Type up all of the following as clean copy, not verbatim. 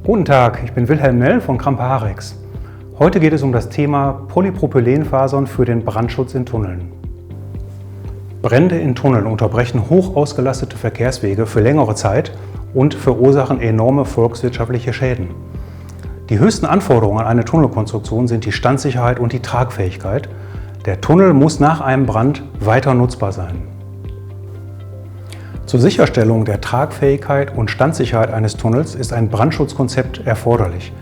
Guten Tag, ich bin Wilhelm Nell von Krampe-Harrex. Heute geht es um das Thema Polypropylenfasern für den Brandschutz in Tunneln. Brände in Tunneln unterbrechen hoch ausgelastete Verkehrswege für längere Zeit und verursachen enorme volkswirtschaftliche Schäden. Die höchsten Anforderungen an eine Tunnelkonstruktion sind die Standsicherheit und die Tragfähigkeit. Der Tunnel muss nach einem Brand weiter nutzbar sein. Zur Sicherstellung der Tragfähigkeit und Standsicherheit eines Tunnels ist ein Brandschutzkonzept erforderlich.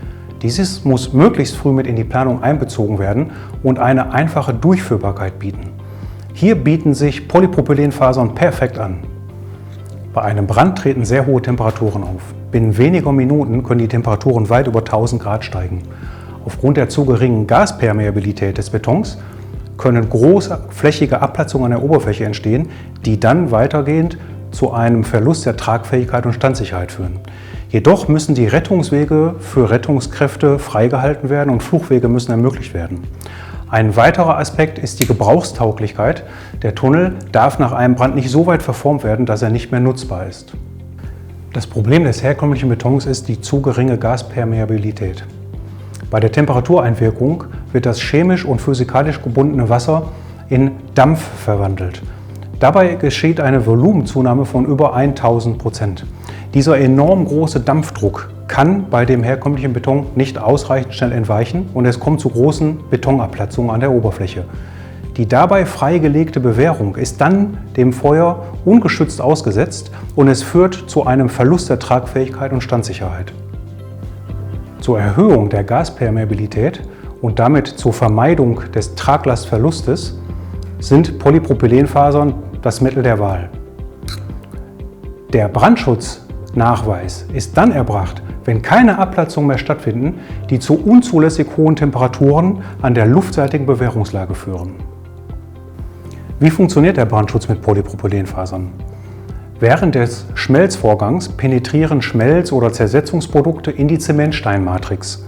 Dieses muss möglichst früh mit in die Planung einbezogen werden und eine einfache Durchführbarkeit bieten. Hier bieten sich Polypropylenfasern perfekt an. Bei einem Brand treten sehr hohe Temperaturen auf. Binnen weniger Minuten können die Temperaturen weit über 1000 Grad steigen. Aufgrund der zu geringen Gaspermeabilität des Betons können großflächige Abplatzungen an der Oberfläche entstehen, die dann weitergehend zu einem Verlust der Tragfähigkeit und Standsicherheit führen. Jedoch müssen die Rettungswege für Rettungskräfte freigehalten werden und Fluchtwege müssen ermöglicht werden. Ein weiterer Aspekt ist die Gebrauchstauglichkeit. Der Tunnel darf nach einem Brand nicht so weit verformt werden, dass er nicht mehr nutzbar ist. Das Problem des herkömmlichen Betons ist die zu geringe Gaspermeabilität. Bei der Temperatureinwirkung wird das chemisch und physikalisch gebundene Wasser in Dampf verwandelt. Dabei geschieht eine Volumenzunahme von über 1000%. Dieser enorm große Dampfdruck kann bei dem herkömmlichen Beton nicht ausreichend schnell entweichen und es kommt zu großen Betonabplatzungen an der Oberfläche. Die dabei freigelegte Bewährung ist dann dem Feuer ungeschützt ausgesetzt und es führt zu einem Verlust der Tragfähigkeit und Standsicherheit. Zur Erhöhung der Gaspermeabilität und damit zur Vermeidung des Traglastverlustes sind Polypropylenfasern das Mittel der Wahl. Der Brandschutznachweis ist dann erbracht, wenn keine Abplatzungen mehr stattfinden, die zu unzulässig hohen Temperaturen an der luftseitigen Bewährungslage führen. Wie funktioniert der Brandschutz mit Polypropylenfasern? Während des Schmelzvorgangs penetrieren Schmelz- oder Zersetzungsprodukte in die Zementsteinmatrix.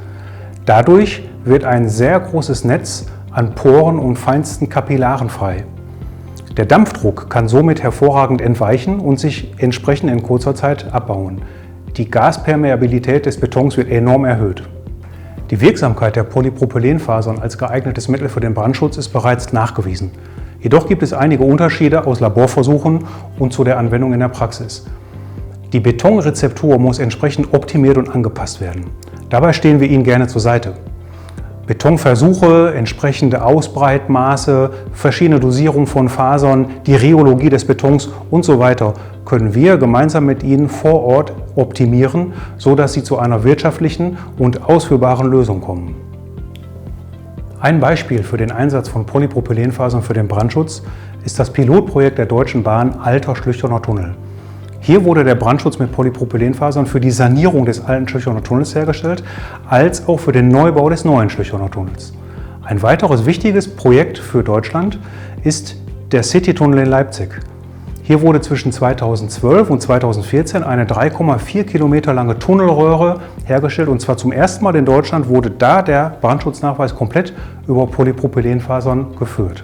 Dadurch wird ein sehr großes Netz an Poren und feinsten Kapillaren frei. Der Dampfdruck kann somit hervorragend entweichen und sich entsprechend in kurzer Zeit abbauen. Die Gaspermeabilität des Betons wird enorm erhöht. Die Wirksamkeit der Polypropylenfasern als geeignetes Mittel für den Brandschutz ist bereits nachgewiesen. Jedoch gibt es einige Unterschiede aus Laborversuchen und zu der Anwendung in der Praxis. Die Betonrezeptur muss entsprechend optimiert und angepasst werden. Dabei stehen wir Ihnen gerne zur Seite. Betonversuche, entsprechende Ausbreitmaße, verschiedene Dosierungen von Fasern, die Rheologie des Betons und so weiter können wir gemeinsam mit Ihnen vor Ort optimieren, sodass Sie zu einer wirtschaftlichen und ausführbaren Lösung kommen. Ein Beispiel für den Einsatz von Polypropylenfasern für den Brandschutz ist das Pilotprojekt der Deutschen Bahn Alter Schlüchterner Tunnel. Hier wurde der Brandschutz mit Polypropylenfasern für die Sanierung des alten Schlüchterner Tunnels hergestellt, als auch für den Neubau des neuen Schlüchterner Tunnels. Ein weiteres wichtiges Projekt für Deutschland ist der Citytunnel in Leipzig. Hier wurde zwischen 2012 und 2014 eine 3,4 Kilometer lange Tunnelröhre hergestellt und zwar zum ersten Mal in Deutschland wurde da der Brandschutznachweis komplett über Polypropylenfasern geführt.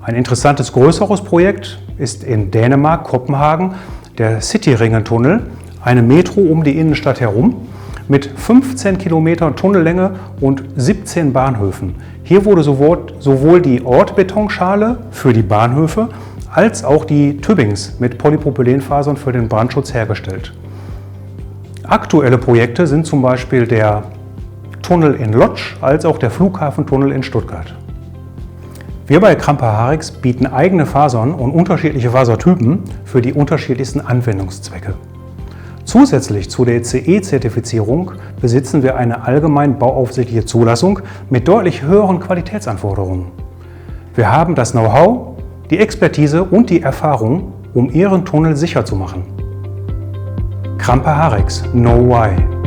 Ein interessantes größeres Projekt ist in Dänemark, Kopenhagen, der Cityringen-Tunnel, eine Metro um die Innenstadt herum mit 15 Kilometern Tunnellänge und 17 Bahnhöfen. Hier wurde sowohl die Ortbetonschale für die Bahnhöfe als auch die Tübbings mit Polypropylenfasern für den Brandschutz hergestellt. Aktuelle Projekte sind zum Beispiel der Tunnel in Lodz als auch der Flughafentunnel in Stuttgart. Wir bei Krampe-Harrex bieten eigene Fasern und unterschiedliche Fasertypen für die unterschiedlichsten Anwendungszwecke. Zusätzlich zu der CE-Zertifizierung besitzen wir eine allgemein bauaufsichtliche Zulassung mit deutlich höheren Qualitätsanforderungen. Wir haben das Know-how, die Expertise und die Erfahrung, um Ihren Tunnel sicher zu machen. Krampe-Harrex, know why.